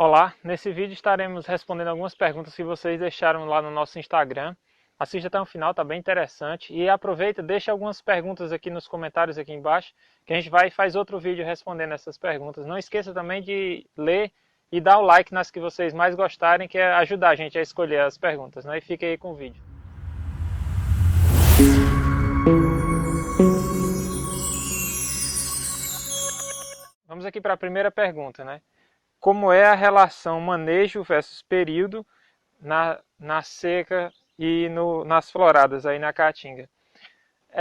Olá, nesse vídeo estaremos respondendo algumas perguntas que vocês deixaram lá no nosso Instagram. Assista até o final, tá bem interessante. E aproveita, deixa algumas perguntas aqui nos comentários aqui embaixo, que a gente vai e faz outro vídeo respondendo essas perguntas. Não esqueça também de ler e dar o like nas que vocês mais gostarem, que é ajudar a gente a escolher as perguntas, né? E fique aí com o vídeo. Vamos aqui para a primeira pergunta, né? Como é a relação manejo versus período na seca e nas floradas aí na Caatinga?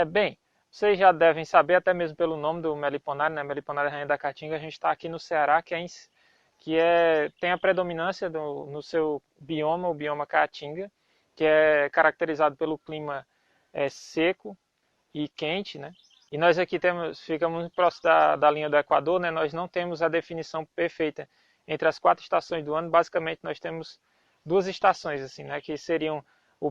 Bem, vocês já devem saber, até mesmo pelo nome do Meliponário, né? Meliponário Rainha da Caatinga, a gente está aqui no Ceará, tem a predominância no seu bioma, o bioma Caatinga, que é caracterizado pelo clima seco e quente, né? E nós aqui ficamos muito próximo da linha do Equador, né? Nós não temos a definição perfeita entre as 4 estações do ano. Basicamente, nós temos 2 estações, assim, né? Que seriam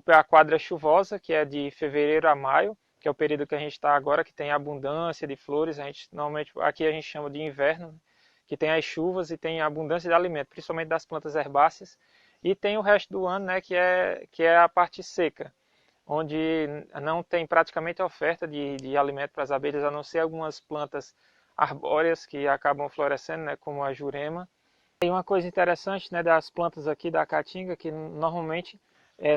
a quadra chuvosa, que é de fevereiro a maio, que é o período que a gente está agora, que tem abundância de flores. Normalmente aqui a gente chama de inverno, né? Que tem as chuvas e tem abundância de alimento, principalmente das plantas herbáceas. E tem o resto do ano, né? Que é a parte seca, onde não tem praticamente oferta de alimento para as abelhas, a não ser algumas plantas arbóreas que acabam florescendo, né, como a jurema. E uma coisa interessante, né, das plantas aqui da Caatinga, que normalmente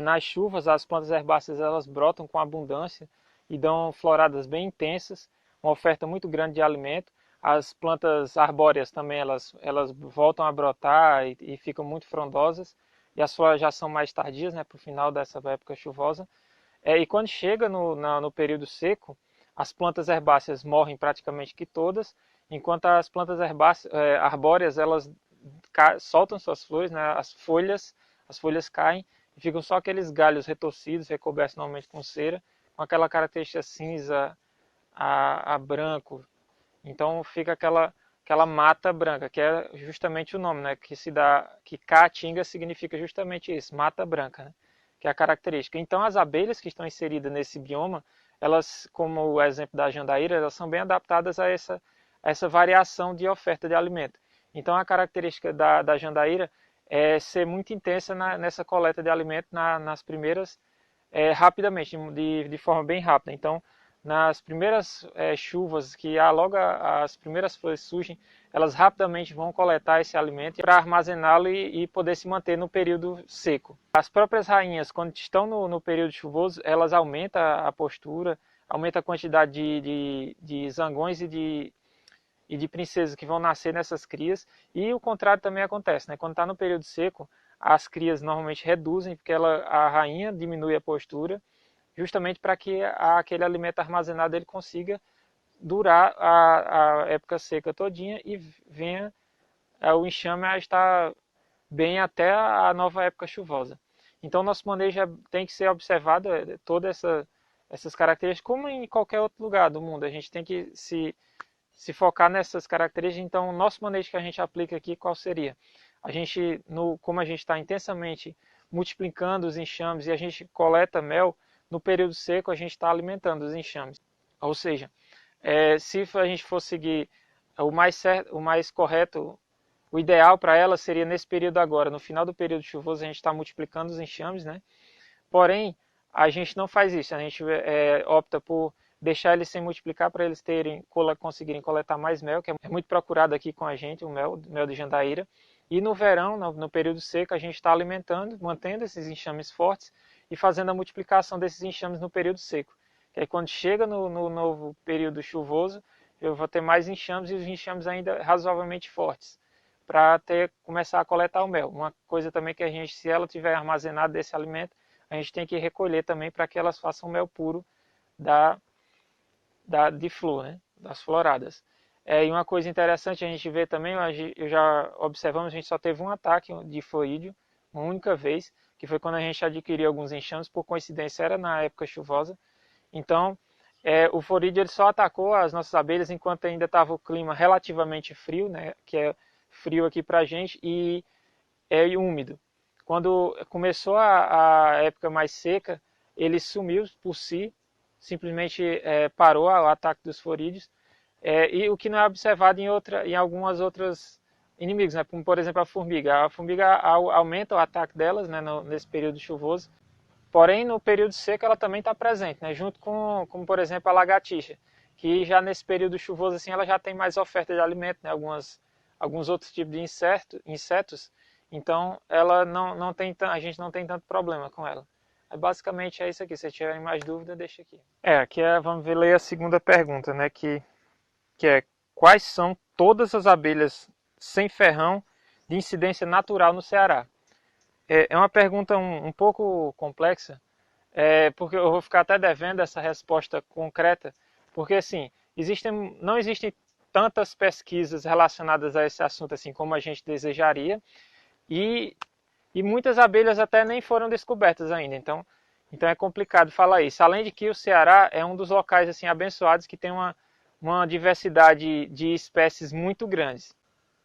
nas chuvas as plantas herbáceas elas brotam com abundância e dão floradas bem intensas, uma oferta muito grande de alimento. As plantas arbóreas também elas voltam a brotar e ficam muito frondosas, e as flores já são mais tardias, né, para o final dessa época chuvosa. E quando chega no período seco, as plantas herbáceas morrem praticamente que todas, enquanto as plantas arbóreas elas soltam suas flores, né, as folhas caem e ficam só aqueles galhos retorcidos, recobertos normalmente com cera, com aquela característica cinza a branco. Então fica aquela mata branca, que é justamente o nome, né, que Caatinga significa justamente isso, mata branca, né? Que é a característica. Então as abelhas que estão inseridas nesse bioma, elas, como o exemplo da jandaíra, elas são bem adaptadas a essa variação de oferta de alimento. Então a característica da jandaíra é ser muito intensa nessa coleta de alimento nas primeiras, rapidamente, de forma bem rápida. Então nas primeiras chuvas, que logo as primeiras flores surgem, elas rapidamente vão coletar esse alimento para armazená-lo e poder se manter no período seco. As próprias rainhas, quando estão no período chuvoso, elas aumentam a postura, aumentam a quantidade de zangões e de princesas que vão nascer nessas crias, e o contrário também acontece, né? Quando está no período seco, as crias normalmente reduzem, porque a rainha diminui a postura, justamente para que aquele alimento armazenado ele consiga durar a época seca todinha e venha o enxame a estar bem até a nova época chuvosa. Então nosso manejo tem que ser observado todas essas características, como em qualquer outro lugar do mundo. A gente tem que se focar nessas características. Então o nosso manejo que a gente aplica aqui, qual seria? Como a gente está intensamente multiplicando os enxames e a gente coleta mel, no período seco a gente está alimentando os enxames. Ou seja, se a gente for seguir o mais correto, o ideal para ela seria nesse período agora, no final do período chuvoso, a gente está multiplicando os enxames, né? Porém, a gente não faz isso, a gente opta por deixar eles sem multiplicar para eles conseguirem coletar mais mel, que é muito procurado aqui com a gente, o mel de jandaíra. E no verão, no período seco, a gente está alimentando, mantendo esses enxames fortes e fazendo a multiplicação desses enxames no período seco. Que aí quando chega no novo período chuvoso, eu vou ter mais enxames e os enxames ainda razoavelmente fortes, para começar a coletar o mel. Uma coisa também que a gente, se ela tiver armazenado desse alimento, a gente tem que recolher também para que elas façam mel puro de flor, né? Das floradas. E uma coisa interessante a gente vê também, eu já observamos, a gente só teve um ataque de florídeo, uma única vez, que foi quando a gente adquiriu alguns enxames, por coincidência era na época chuvosa. Então, o florídeo ele só atacou as nossas abelhas enquanto ainda estava o clima relativamente frio, né? Que é frio aqui para a gente, e úmido. Quando começou a época mais seca, ele sumiu por si, simplesmente parou o ataque dos florídeos, e o que não é observado em algumas outras inimigos, né? Como por exemplo a formiga. A formiga aumenta o ataque delas, né, nesse período chuvoso. Porém, no período seco ela também está presente, né? Junto com, como por exemplo, a lagartixa, que já nesse período chuvoso assim, ela já tem mais oferta de alimento, né? Alguns outros tipos de insetos, então ela não tem, a gente não tem tanto problema com ela. Basicamente é isso aqui. Se tiverem mais dúvida, deixa aqui. Aqui vamos ver, ler a segunda pergunta, né? Que é: quais são todas as abelhas sem ferrão de incidência natural no Ceará? É uma pergunta um pouco complexa, porque eu vou ficar até devendo essa resposta concreta, porque assim, não existem tantas pesquisas relacionadas a esse assunto assim como a gente desejaria, e, e muitas abelhas até nem foram descobertas ainda, então é complicado falar isso. Além de que o Ceará é um dos locais assim abençoados que tem uma diversidade de espécies muito grandes.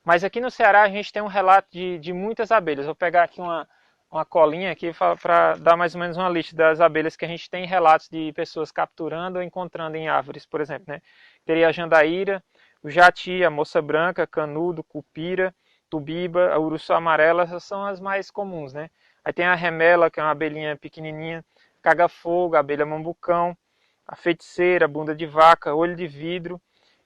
Mas aqui no Ceará a gente tem um relato de muitas abelhas. Vou pegar aqui uma colinha aqui para dar mais ou menos uma lista das abelhas que a gente tem relatos de pessoas capturando ou encontrando em árvores, por exemplo, né? Teria a jandaíra, o jati, a moça branca, canudo, cupira, tubiba, a uruçu amarela, essas são as mais comuns, né? Aí tem a remela, que é uma abelhinha pequenininha, caga-fogo, abelha mambucão, a feiticeira, bunda de vaca, olho de vidro,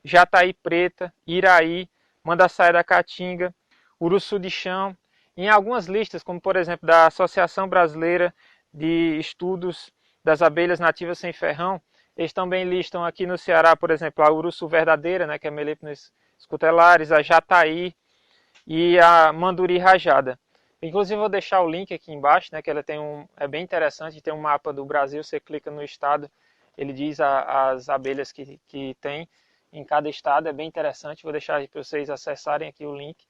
jataí preta, iraí, mandaçaia da caatinga, uruçu de chão. Em algumas listas, como por exemplo da Associação Brasileira de Estudos das Abelhas Nativas Sem Ferrão, eles também listam aqui no Ceará, por exemplo, a uruçu verdadeira, né, que é Melepnis scutelaris, a jataí e a manduri rajada. Inclusive vou deixar o link aqui embaixo, né, que ela tem é bem interessante, tem um mapa do Brasil, você clica no estado, ele diz as abelhas que tem em cada estado, é bem interessante, vou deixar aí para vocês acessarem aqui o link.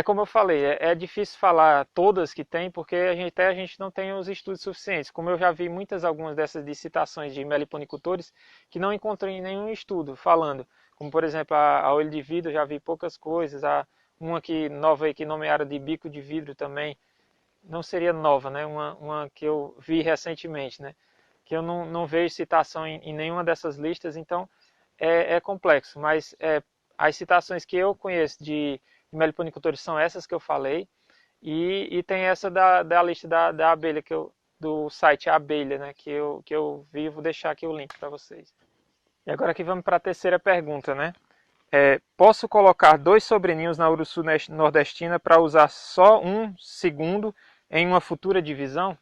Como eu falei, é difícil falar todas que tem, porque a gente não tem os estudos suficientes. Como eu já vi algumas dessas citações de meliponicultores que não encontrei nenhum estudo falando. Como por exemplo a olho de vidro, eu já vi poucas coisas. Uma que nova aí que nomearam de bico de vidro também, não seria nova, né? Uma que eu vi recentemente, né? Que eu não vejo citação em nenhuma dessas listas, então é complexo. Mas as citações que eu conheço de meliponicultores são essas que eu falei, e tem essa da lista da abelha, do site Abelha, né? Que eu vi, vou deixar aqui o link para vocês. E agora aqui vamos para a terceira pergunta, né? Posso colocar 2 sobreninhos na uruçu nordestina para usar só um segundo em uma futura divisão?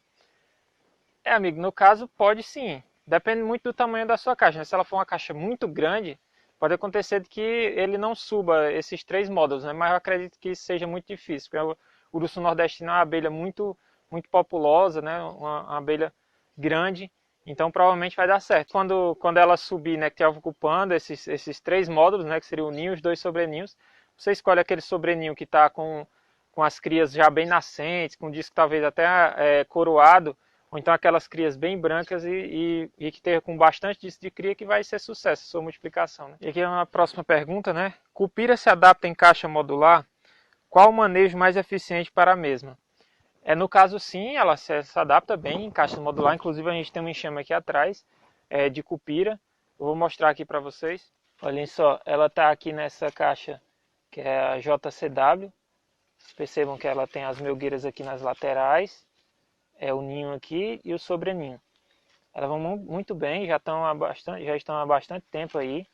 Amigo, no caso pode sim. Depende muito do tamanho da sua caixa, né? Se ela for uma caixa muito grande, pode acontecer de que ele não suba esses 3 módulos, né? Mas eu acredito que isso seja muito difícil, porque o urso nordestino é uma abelha muito populosa, né? Uma abelha grande, então provavelmente vai dar certo. Quando ela subir, né, que estiver ocupando esses 3 módulos, né, que seriam o ninho e os 2 sobreninhos, você escolhe aquele sobreninho que está com as crias já bem nascentes, com o disco talvez até coroado, ou então aquelas crias bem brancas e que esteja com bastante disco de cria, que vai ser sucesso a sua multiplicação, né? E aqui é uma próxima pergunta, né? Cupira se adapta em caixa modular? Qual o manejo mais eficiente para a mesma? No caso sim, ela se adapta bem em caixa modular, inclusive a gente tem um enxame aqui atrás de cupira. Eu vou mostrar aqui para vocês. Olhem só, ela está aqui nessa caixa que é a JCW. Percebam que ela tem as melgueiras aqui nas laterais, o ninho aqui e o sobreninho. Elas vão muito bem, já estão há bastante tempo aí.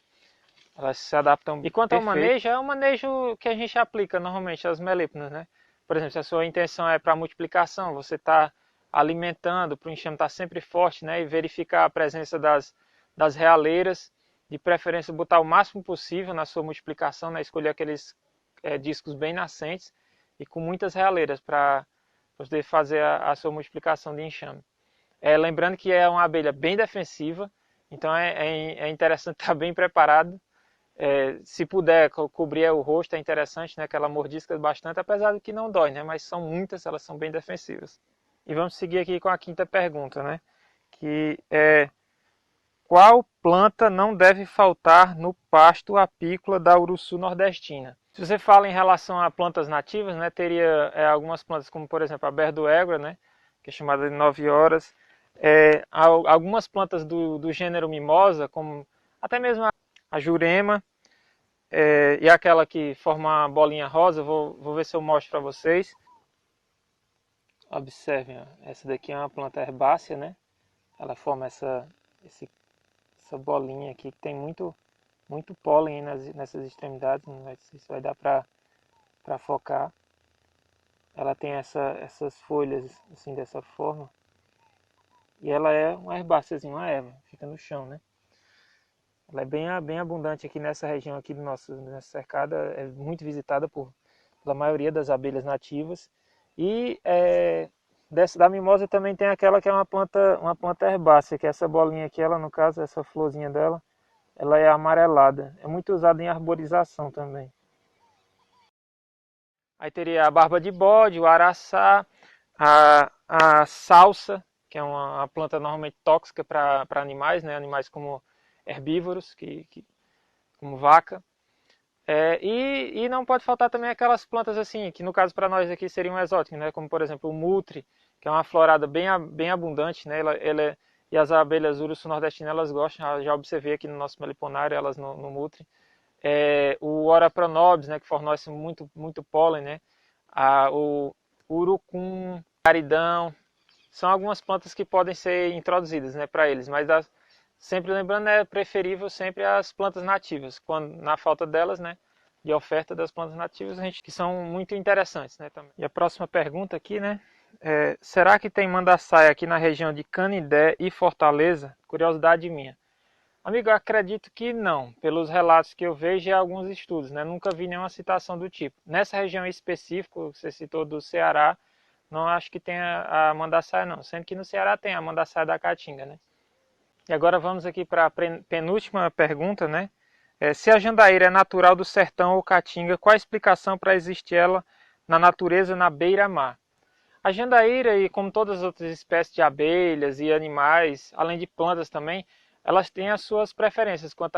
Elas se adaptam. E quanto ao manejo, é um manejo que a gente aplica normalmente às melíponas, né? Por exemplo, se a sua intenção é para multiplicação, você está alimentando para o enxame estar sempre forte, né? E verificar a presença das realeiras, de preferência botar o máximo possível na sua multiplicação, né? Escolher aqueles discos bem nascentes e com muitas realeiras para poder fazer a sua multiplicação de enxame. Lembrando que é uma abelha bem defensiva, então é interessante estar bem preparado. Se puder cobrir o rosto, é interessante, né, que ela mordisca bastante, apesar de que não dói, né, mas são muitas, elas são bem defensivas. E vamos seguir aqui com a quinta pergunta, né, que é: qual planta não deve faltar no pasto apícola da uruçu nordestina? Se você fala em relação a plantas nativas, né, teria algumas plantas como, por exemplo, a berdoégua, né, que é chamada de 9 horas, algumas plantas do gênero mimosa, como até mesmo a jurema, e aquela que forma uma bolinha rosa, vou ver se eu mostro para vocês. Observem, ó, essa daqui é uma planta herbácea, né? Ela forma essa bolinha aqui que tem muito pólen nessas extremidades, não sei se vai dar para focar. Ela tem essas folhas assim dessa forma. E ela é uma herbáceazinha, uma erva, fica no chão, né? Ela é bem abundante aqui nessa região aqui do nessa cercada, é muito visitada pela maioria das abelhas nativas. E da mimosa também tem aquela que é uma planta herbácea, que é essa bolinha aqui, ela no caso, essa florzinha dela, ela é amarelada. É muito usada em arborização também. Aí teria a barba de bode, o araçá, a salsa, que é uma planta normalmente tóxica para animais, né? Animais como herbívoros, como vaca. E não pode faltar também aquelas plantas assim, que no caso para nós aqui seriam exóticas, né? Como por exemplo o mutre, que é uma florada bem abundante, né? E as abelhas urus nordestinas elas gostam, já observei aqui no nosso meliponário, elas no mutre. O Ora pronobis, né? Que fornece muito pólen, né? O urucum, caridão, são algumas plantas que podem ser introduzidas, né, para eles, mas sempre lembrando, é preferível sempre as plantas nativas, quando na falta delas, né, de oferta das plantas nativas, que são muito interessantes, né, também. E a próxima pergunta aqui, né, será que tem mandaçaia aqui na região de Canindé e Fortaleza? Curiosidade minha. Amigo, eu acredito que não, pelos relatos que eu vejo e alguns estudos, né, nunca vi nenhuma citação do tipo. Nessa região específica, você citou do Ceará, não acho que tenha a mandaçaia não, sendo que no Ceará tem a mandaçaia da caatinga, né? E agora vamos aqui para a penúltima pergunta, né? Se a jandaíra é natural do sertão ou caatinga, qual a explicação para existir ela na natureza na beira-mar? A jandaíra, e como todas as outras espécies de abelhas e animais, além de plantas também, elas têm as suas preferências quanto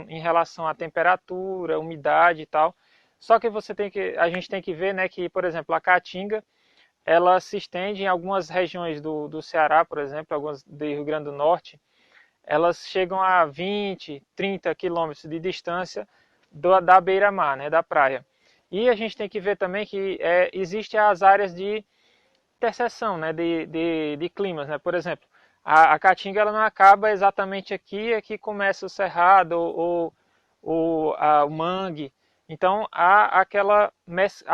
em relação à temperatura, umidade e tal. Só que a gente tem que ver, né, que, por exemplo, a caatinga ela se estende em algumas regiões do Ceará, por exemplo, algumas do Rio Grande do Norte, elas chegam a 20, 30 quilômetros de distância da beira-mar, né, da praia. E a gente tem que ver também que existem as áreas de interseção, né, de climas, né? Por exemplo, a Caatinga ela não acaba exatamente aqui, aqui começa o Cerrado ou o Mangue. Então há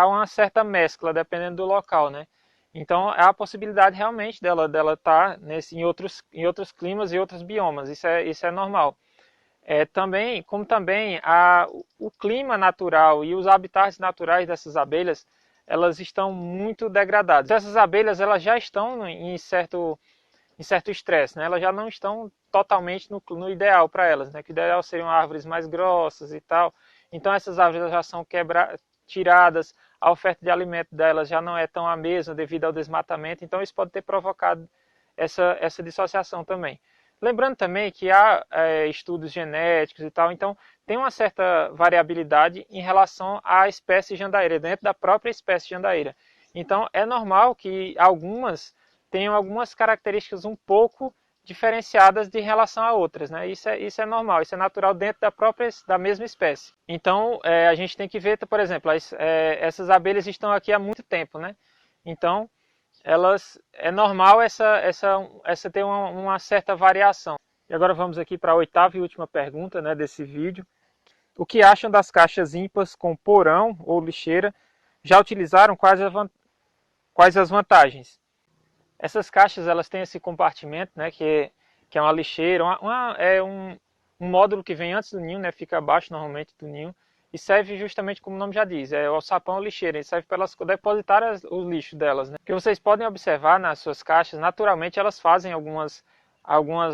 uma certa mescla dependendo do local, né? Então há a possibilidade realmente dela estar em outros climas e outros biomas. Isso é normal. Como também o clima natural e os habitats naturais dessas abelhas, elas estão muito degradadas. Essas abelhas elas já estão em certo estresse, né? Elas já não estão totalmente no ideal para elas, né? Que o ideal seriam árvores mais grossas e tal. Então essas árvores já são tiradas, a oferta de alimento delas já não é tão a mesma devido ao desmatamento, então isso pode ter provocado essa dissociação também. Lembrando também que há estudos genéticos e tal, então tem uma certa variabilidade em relação à espécie jandaíra, dentro da própria espécie jandaíra. Então é normal que algumas tenham algumas características um pouco diferenciadas de relação a outras, né? Isso é normal, isso é natural dentro da mesma espécie. Então a gente tem que ver, por exemplo, essas abelhas estão aqui há muito tempo, né? Então é normal essa ter uma certa variação. E agora vamos aqui para a oitava e última pergunta, né, desse vídeo. O que acham das caixas ímpares com porão ou lixeira? Já utilizaram? Quais as vantagens? Essas caixas elas têm esse compartimento, né, que é uma lixeira, um módulo que vem antes do ninho, né, fica abaixo normalmente do ninho, e serve justamente como o nome já diz, é o alçapão ou lixeira, e serve para elas depositarem o lixo delas. Né. O que vocês podem observar nas suas caixas, naturalmente elas fazem alguns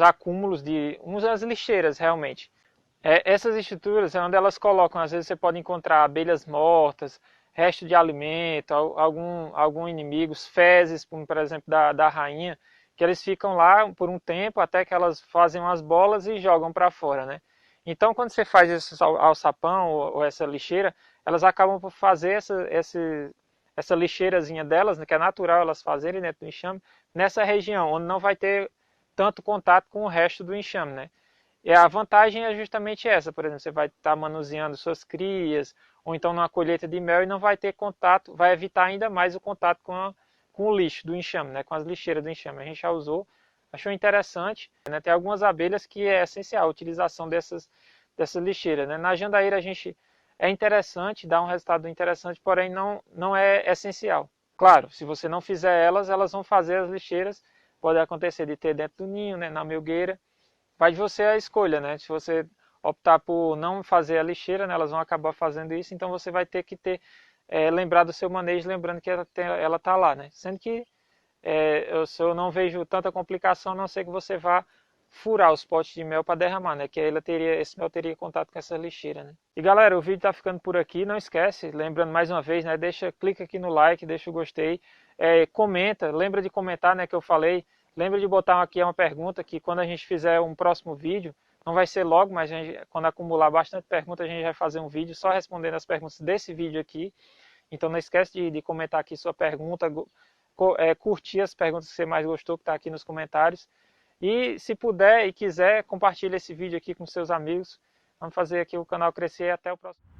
acúmulos de umas lixeiras realmente. Essas estruturas é onde elas colocam, às vezes você pode encontrar abelhas mortas, resto de alimento, algum inimigo, fezes, por exemplo, da rainha, que eles ficam lá por um tempo até que elas fazem umas bolas e jogam para fora, né? Então, quando você faz esse alçapão ou essa lixeira, elas acabam por fazer essa lixeirazinha delas, né, que é natural elas fazerem dentro do enxame, nessa região, onde não vai ter tanto contato com o resto do enxame, né? E a vantagem é justamente essa, por exemplo, você vai estar manuseando suas crias, ou então numa colheita de mel e não vai ter contato, vai evitar ainda mais o contato com o lixo do enxame, né, com as lixeiras do enxame. A gente já usou, achou interessante, né, tem algumas abelhas que é essencial a utilização dessas lixeiras. Né. Na jandaíra a gente é interessante, dá um resultado interessante, porém não é essencial. Claro, se você não fizer elas, elas vão fazer as lixeiras, pode acontecer de ter dentro do ninho, né, na melgueira. Vai de você a escolha, né? Se você optar por não fazer a lixeira, né, elas vão acabar fazendo isso, então você vai ter que lembrar do seu manejo, lembrando que ela tá lá, né? Sendo que eu não vejo tanta complicação, a não ser que você vá furar os potes de mel para derramar, né? Que aí esse mel teria contato com essa lixeira, né? E galera, o vídeo tá ficando por aqui, não esquece, lembrando mais uma vez, né? Clica aqui no like, deixa o gostei, comenta, lembra de comentar, né? Que eu falei, lembra de botar aqui uma pergunta que quando a gente fizer um próximo vídeo, não vai ser logo, mas quando acumular bastante perguntas, a gente vai fazer um vídeo só respondendo as perguntas desse vídeo aqui. Então não esquece de comentar aqui sua pergunta, curtir as perguntas que você mais gostou, que está aqui nos comentários. E se puder e quiser, compartilhe esse vídeo aqui com seus amigos. Vamos fazer aqui o canal crescer e até o próximo.